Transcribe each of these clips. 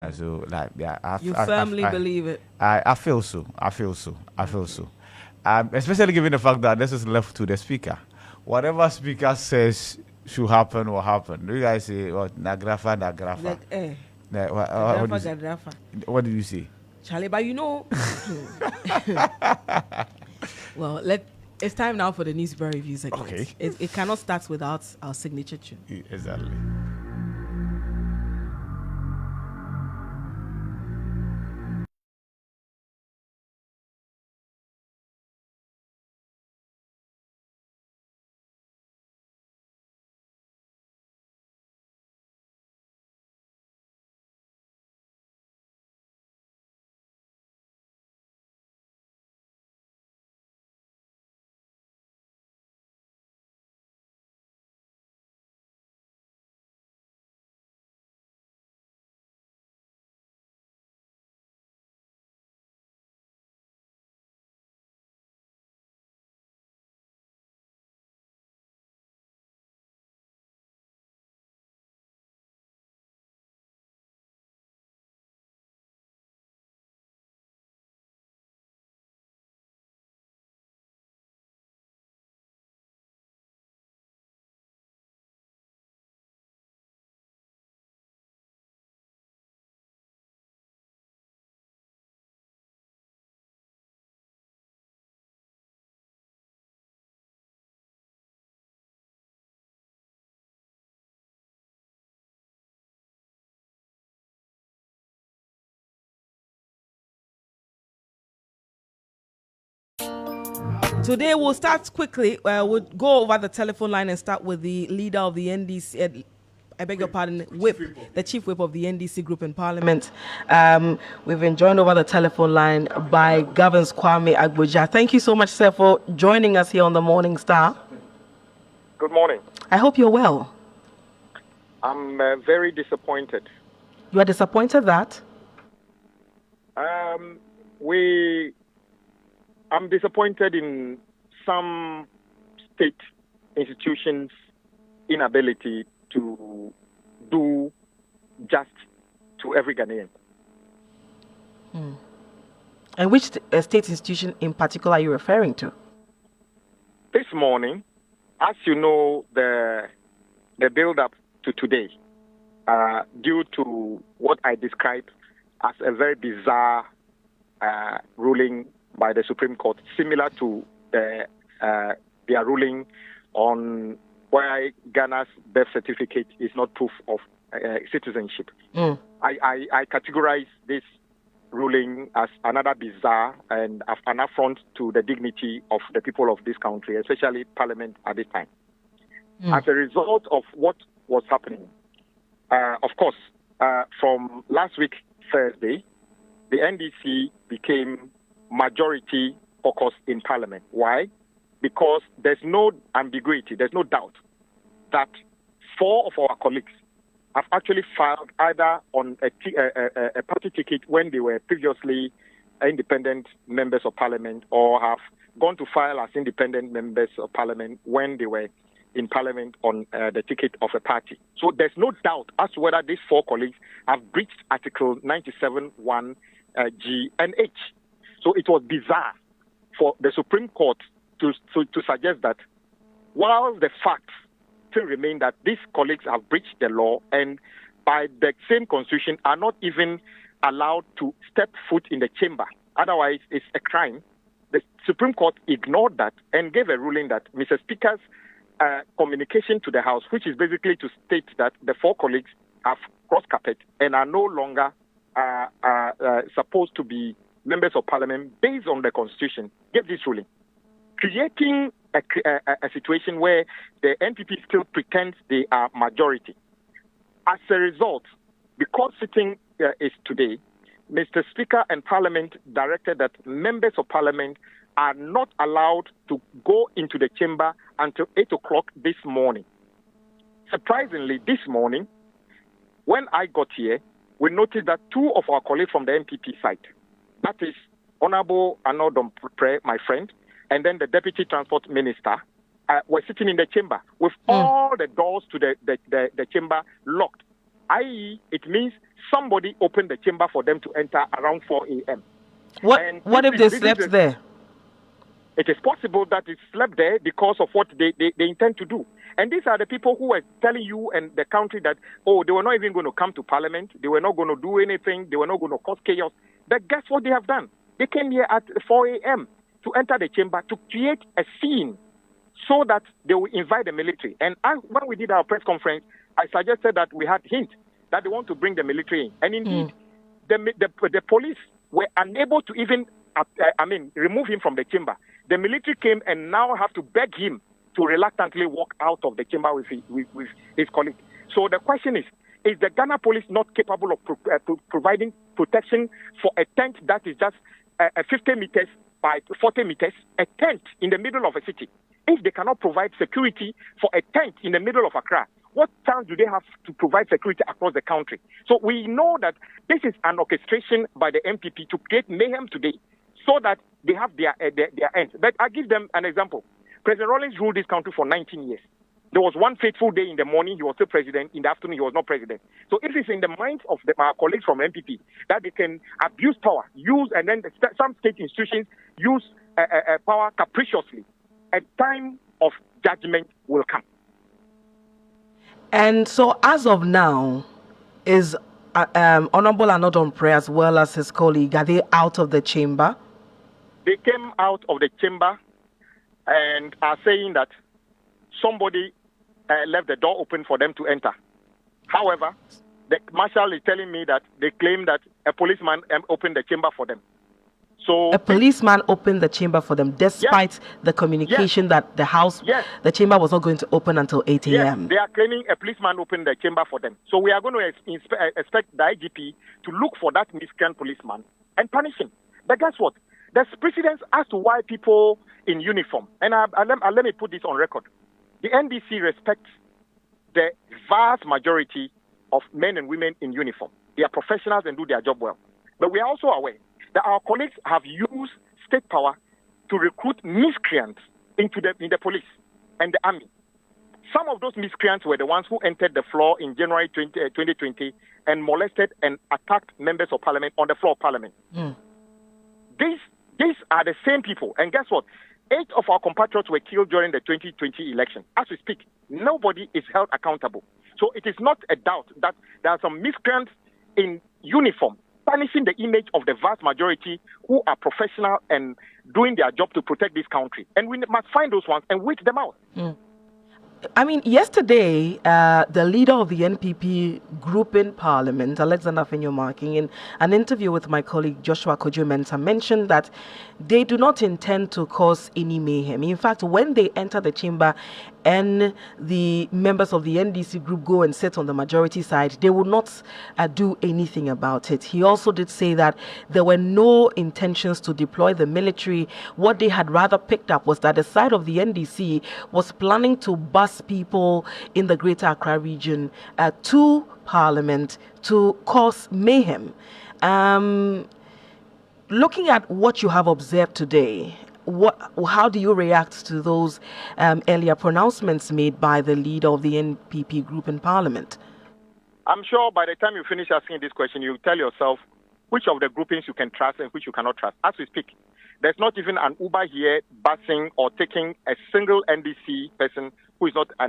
So like yeah, You firmly believe it. I feel so. I feel so. I feel Okay. so. Especially given the fact that this is left to the speaker. Whatever speaker says should happen will happen. Do you guys say what nagrafa nagrafa? Like, What, gadrafa. what did you say? Charlie, but well, it's time now for the newspaper review Okay. segment. It cannot start without our signature tune. Exactly. Today we'll start quickly. We'll go over the telephone line and start with the leader of the NDC. I beg your pardon, the chief whip of the NDC group in Parliament. We've been joined over the telephone line by Governor Kwame Agboja. Thank you so much, sir, for joining us here on the Morning Star. Good morning. I hope you're well. I'm very disappointed. You are disappointed that? I'm disappointed in some state institutions' inability to do just to every Ghanaian. And which state institution in particular are you referring to? This morning, as you know, the build-up to today, due to what I described as a very bizarre ruling by the Supreme Court, similar to their ruling on why Ghana's birth certificate is not proof of citizenship. I categorize this ruling as another bizarre and an affront to the dignity of the people of this country, especially Parliament at this time. As a result of what was happening, of course, from last week, Thursday, the NDC became majority focused in Parliament. Why? Because there's no ambiguity, there's no doubt that 4 of our colleagues have actually filed either on a party ticket when they were previously independent members of Parliament, or have gone to file as independent members of Parliament when they were in Parliament on the ticket of a party. So there's no doubt as to whether these 4 colleagues have breached Article 97(1) G and H. So it was bizarre for the Supreme Court to suggest that while the facts still remain that these colleagues have breached the law and by the same constitution are not even allowed to step foot in the chamber, otherwise it's a crime, the Supreme Court ignored that and gave a ruling that Mr. Speaker's communication to the House, which is basically to state that the 4 colleagues have crossed carpet and are no longer supposed to be members of Parliament based on the Constitution, gave this ruling, creating a situation where the NPP still pretends they are majority. As a result, because sitting is today, Mr. Speaker and Parliament directed that members of Parliament are not allowed to go into the chamber until 8 o'clock this morning. Surprisingly, this morning, when I got here, we noticed that 2 of our colleagues from the NPP side, that is Honorable Anodom Pre, my friend, and then the Deputy Transport Minister, were sitting in the chamber with all the doors to the chamber locked. i.e., it means somebody opened the chamber for them to enter around 4 a.m. What if they slept there? It is possible that it slept there because of what they intend to do. And these are the people who were telling you and the country that, oh, they were not even going to come to parliament. They were not going to do anything. They were not going to cause chaos. But guess what they have done? They came here at 4 a.m. to enter the chamber to create a scene so that they will invite the military. And when we did our press conference, I suggested that we had hint that they want to bring the military in. And indeed, the police were unable to even, remove him from the chamber. The military came and now have to beg him to reluctantly walk out of the chamber with his colleague. So the question is the Ghana police not capable of providing protection for a tent that is just 50 meters by 40 meters, a tent in the middle of a city? If they cannot provide security for a tent in the middle of Accra, what chance do they have to provide security across the country? So we know that this is an orchestration by the MPP to create mayhem today so that they have their ends. But I give them an example. President Rawlings ruled this country for 19 years. There was one fateful day in the morning, he was still president. In the afternoon, he was not president. So if it's in the minds of our colleagues from MPP that they can abuse power, and then some state institutions use power capriciously, a time of judgment will come. And so as of now, is Honorable Anodonpre as well as his colleague, are they out of the chamber? They came out of the chamber and are saying that somebody left the door open for them to enter. However, the marshal is telling me that they claim that a policeman opened the chamber for them. So a policeman opened the chamber for them, despite the communication that the chamber was not going to open until 8 a.m. Yes, they are claiming a policeman opened the chamber for them. So we are going to expect the IGP to look for that miscreant policeman and punish him. But guess what? There's precedence as to why people in uniform, and let me put this on record. The NDC respects the vast majority of men and women in uniform. They are professionals and do their job well. But we are also aware that our colleagues have used state power to recruit miscreants into the police and the army. Some of those miscreants were the ones who entered the floor in January 2020 and molested and attacked members of parliament on the floor of parliament. These are the same people. And guess what? 8 of our compatriots were killed during the 2020 election. As we speak, nobody is held accountable. So it is not a doubt that there are some miscreants in uniform tarnishing the image of the vast majority who are professional and doing their job to protect this country. And we must find those ones and weed them out. I mean, yesterday, the leader of the NPP group in Parliament, Alexander Fenyomaki, in an interview with my colleague Joshua Kojo-Mensah, mentioned that they do not intend to cause any mayhem. In fact, when they enter the chamber and the members of the NDC group go and sit on the majority side, they will not do anything about it. He also did say that there were no intentions to deploy the military. What they had rather picked up was that the side of the NDC was planning to bus people in the Greater Accra region to Parliament to cause mayhem. Looking at what you have observed today, how do you react to those earlier pronouncements made by the leader of the NPP group in Parliament? I'm sure by the time you finish asking this question, you tell yourself which of the groupings you can trust and which you cannot trust. As we speak, there's not even an Uber here busing or taking a single NDC person who is not a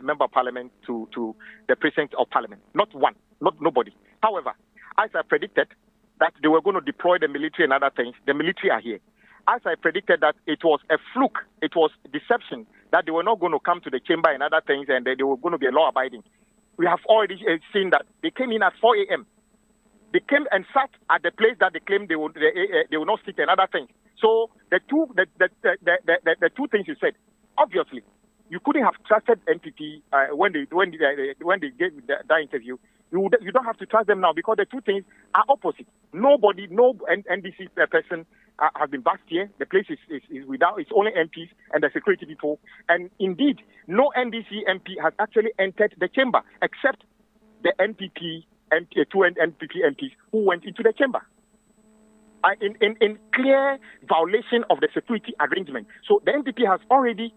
member of parliament to the precinct of parliament. Not one, nobody. However, as I predicted that they were going to deploy the military and other things, the military are here. As I predicted that it was a fluke, it was deception, that they were not going to come to the chamber and other things and they were going to be law-abiding. We have already seen that they came in at 4 a.m. They came and sat at the place that they claimed they would not sit and other things. So the two things you said, obviously, you couldn't have trusted NPP when they gave that interview. You don't have to trust them now because the two things are opposite. No NDC person has been backed here. The place is without, it's only MPs and the security people. And indeed, no NDC MP has actually entered the chamber except the NPP, two NPP MPs who went into the chamber. In clear violation of the security arrangement. So the NPP has already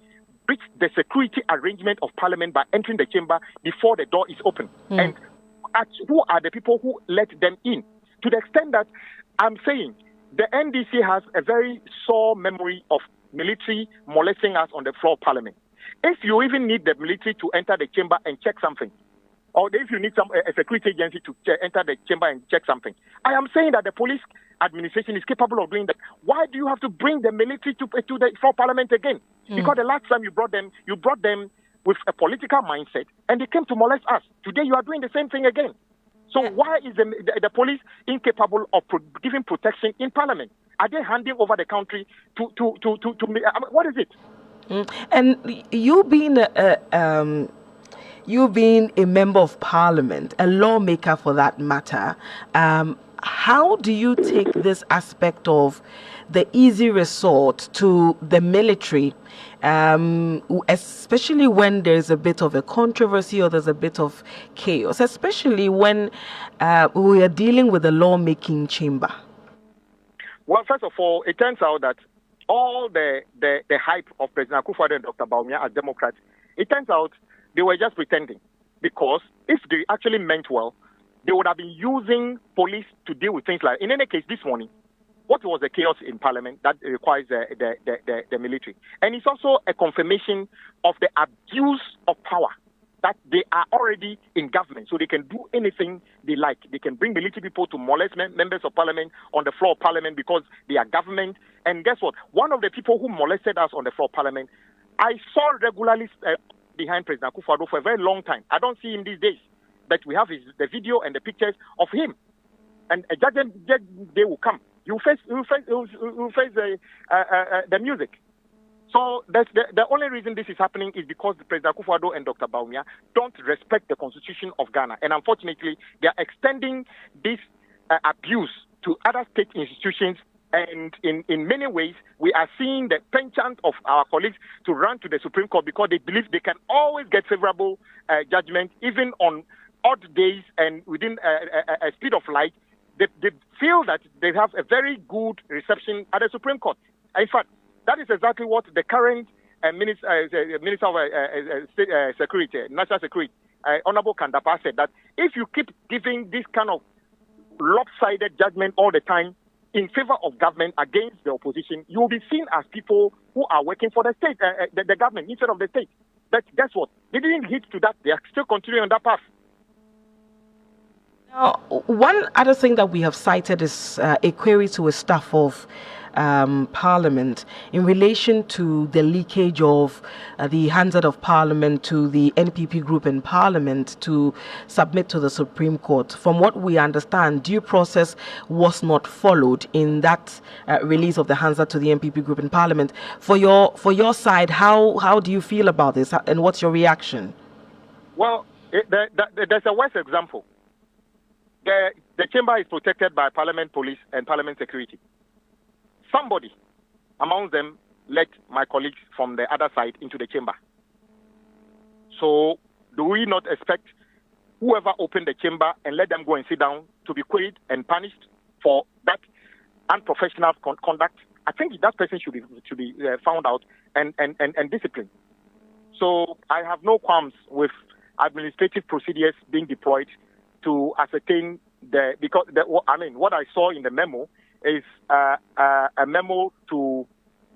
breached the security arrangement of Parliament by entering the chamber before the door is open. And who are the people who let them in? To the extent that I'm saying the NDC has a very sore memory of military molesting us on the floor of parliament. If you even need the military to enter the chamber and check something, or if you need a security agency to enter the chamber and check something, I am saying that the police administration is capable of doing that. Why do you have to bring the military to the floor of parliament again? Because the last time you brought them with a political mindset, and they came to molest us. Today you are doing the same thing again. So why is the police incapable of giving protection in parliament? Are they handing over the country to what is it? And you being you being a member of parliament, a lawmaker for that matter, how do you take this aspect of the easy resort to the military, especially when there's a bit of a controversy or there's a bit of chaos, especially when we are dealing with the lawmaking chamber? Well, first of all, it turns out that all the hype of President Akufo-Addo and Dr. Bawumia as Democrats, it turns out they were just pretending. Because if they actually meant well, they would have been using police to deal with things like. In any case, this morning, what was the chaos in Parliament that requires the military? And it's also a confirmation of the abuse of power, that they are already in government, so they can do anything they like. They can bring military people to molest members of Parliament on the floor of Parliament because they are government. And guess what? One of the people who molested us on the floor of Parliament, I saw regularly behind President Akufo-Addo for a very long time. I don't see him these days, but we have the video and the pictures of him. And a judgment day will come. You face the music. So that's the only reason this is happening is because President Akufo-Addo and Dr. Bawumia don't respect the Constitution of Ghana, and unfortunately, they are extending this abuse to other state institutions. And in many ways, we are seeing the penchant of our colleagues to run to the Supreme Court because they believe they can always get favorable judgment, even on odd days and within a speed of light. They feel that they have a very good reception at the Supreme Court. In fact, that is exactly what the current Minister of State Security, National Security, Honorable Kandapa said, that if you keep giving this kind of lopsided judgment all the time in favor of government against the opposition, you will be seen as people who are working for the state, the government instead of the state. But guess what? They didn't hit to that. They are still continuing on that path. Now, one other thing that we have cited is a query to a staff of Parliament in relation to the leakage of the Handset of Parliament to the NPP group in Parliament to submit to the Supreme Court. From what we understand, due process was not followed in that release of the Handset to the NPP group in Parliament. For your side, how do you feel about this, and what's your reaction? Well, there's a worse example. The chamber is protected by Parliament police and Parliament security. Somebody among them let my colleagues from the other side into the chamber. So do we not expect whoever opened the chamber and let them go and sit down to be queried and punished for that unprofessional conduct? I think that person should be found out and disciplined. So I have no qualms with administrative procedures being deployed to ascertain what I saw in the memo is a memo to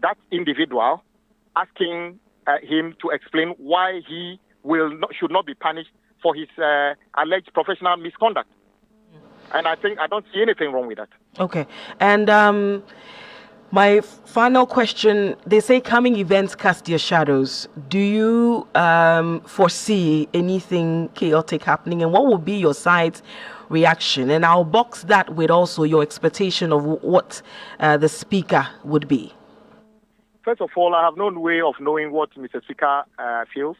that individual asking him to explain why he should not be punished for his alleged professional misconduct. And I think I don't see anything wrong with that. Okay. And my final question, they say coming events cast their shadows. Do you foresee anything chaotic happening, and what will be your side's reaction? And I'll box that with also your expectation of what the Speaker would be. First of all, I have no way of knowing what Mr. Speaker feels,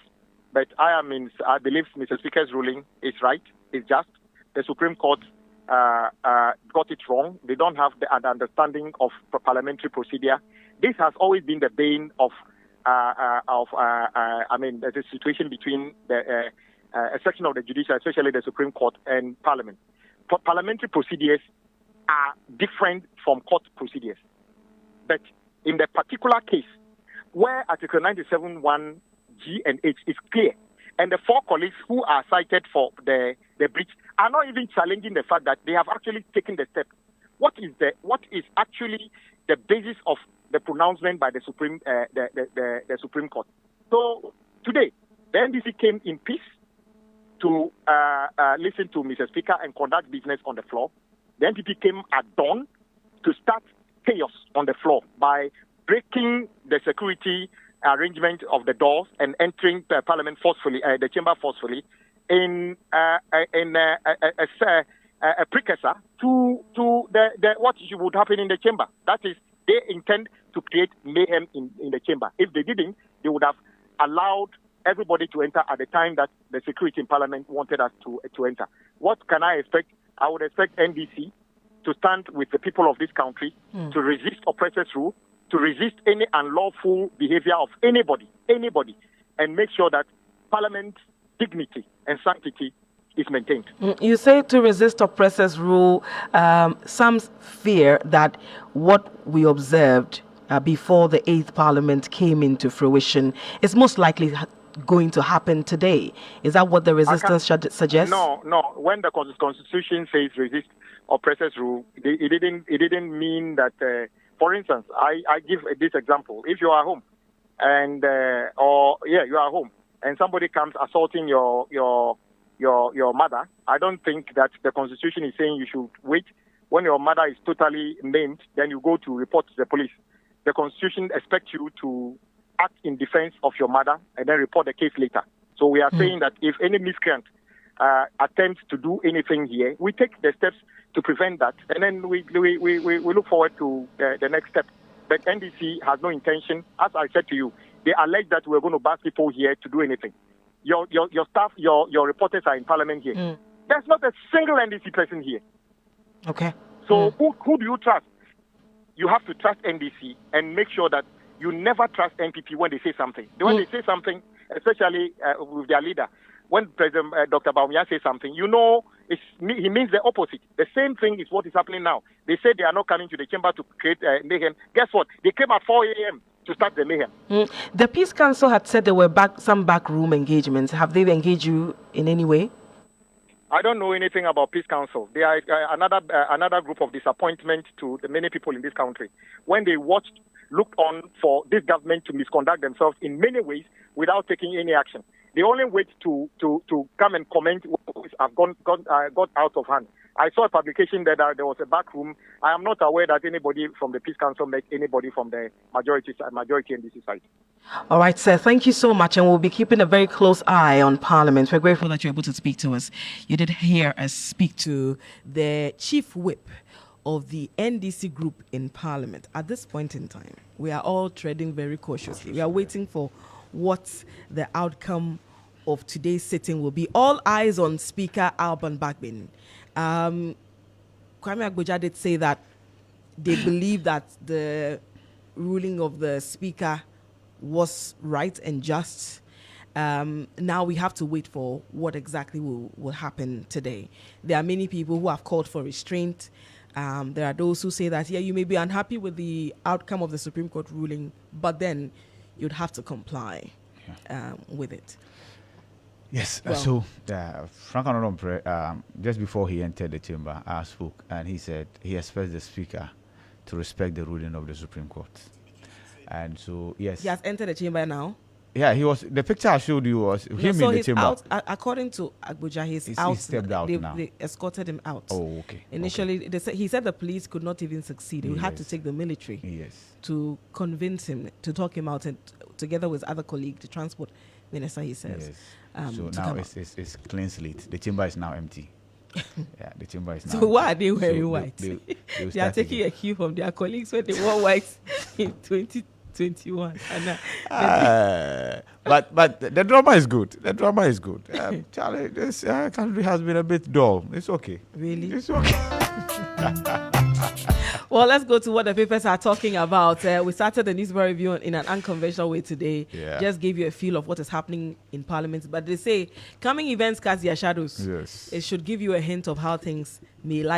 but I believe Mr. Speaker's ruling is right, is just. The Supreme Court got it wrong. They don't have the understanding of parliamentary procedure. This has always been the bane of the situation between a section of the judiciary, especially the Supreme Court and Parliament. Parliamentary procedures are different from court procedures. But in the particular case, where Article 97(1) G and H is clear, and the four colleagues who are cited for the breach are not even challenging the fact that they have actually taken the step. What is actually the basis of the pronouncement by the Supreme Supreme Court? So today, the NDC came in peace to listen to Mr. Speaker and conduct business on the floor. The NPP came at dawn to start chaos on the floor by breaking the security arrangement of the doors and entering the Parliament forcefully, the chamber forcefully, in a precursor to the what would happen in the chamber. That is, they intend to create mayhem in the chamber. If they didn't, they would have allowed everybody to enter at the time that the security in Parliament wanted us to enter. What can I expect? I would expect NDC to stand with the people of this country, to resist oppressors' rule, to resist any unlawful behavior of anybody, and make sure that Parliament's dignity and sanctity is maintained. You say to resist oppressors' rule. Some fear that what we observed before the 8th Parliament came into fruition is most likely going to happen today. Is that what the resistance should suggest? No. When the Constitution says resist oppressors' rule, it didn't mean that. For instance, I give this example: if you are home, and you are home, and somebody comes assaulting your mother, I don't think that the Constitution is saying you should wait when your mother is totally maimed, then you go to report to the police. The Constitution expects you to act in defense of your mother and then report the case later. So we are saying that if any miscreant attempts to do anything here, we take the steps to prevent that, and then we look forward to the next step. But NDC has no intention, as I said to you, they allege that we're going to bust people here to do anything. Your staff, your reporters are in Parliament here. There's not a single NDC person here. Okay. So who do you trust? You have to trust NDC and make sure that you never trust NPP when they say something. When they say something, especially with their leader, when President Dr. Bawumia says something, you know he means the opposite. The same thing is what is happening now. They said they are not coming to the chamber to create mayhem. Guess what? They came at 4 a.m. to start the mayhem. The Peace Council had said there were some backroom engagements. Have they engaged you in any way? I don't know anything about Peace Council. They are another group of disappointment to the many people in this country. When they looked on for this government to misconduct themselves in many ways without taking any action. They only wait to come and comment what have got out of hand. I saw a publication that there was a back room. I am not aware that anybody from the Peace Council met anybody from the majority NDC side. All right, sir. Thank you so much, and we'll be keeping a very close eye on Parliament. We're grateful that you're able to speak to us. You did hear us speak to the Chief Whip of the NDC group in Parliament. At this point in time, we are all treading very cautiously. We are waiting for what the outcome of today's sitting will be. All eyes on Speaker Alban Bagbin. Kwame Agboja did say that they believe that the ruling of the Speaker was right and just. Now we have to wait for what exactly will happen today. There are many people who have called for restraint. There are those who say that, you may be unhappy with the outcome of the Supreme Court ruling, but then you'd have to comply with it. Yes. So Frank Anodompe, just before he entered the chamber, I spoke, and he said he expects the Speaker to respect the ruling of the Supreme Court. And so, yes. He has entered the chamber now? Yeah, he was. The picture I showed you was him in the chamber. Out, according to Agboja, he's out. He stepped out now. They escorted him out. Oh, okay. Initially, he said the police could not even succeed. He had to take the military to convince him, to talk him out, and together with other colleagues, the transport minister, he says. So now it's clean slate. The chamber is now empty. The chamber is now So empty. why are they wearing white? They are taking a cue from their colleagues when they wore white in 2021. But the drama is good. Charlie, this country has been a bit dull. It's okay. Really? It's okay. Well, let's go to what the papers are talking about. We started the newspaper review in an unconventional way today. Just gave you a feel of what is happening in Parliament. But they say coming events cast their shadows. Yes. It should give you a hint of how things may like.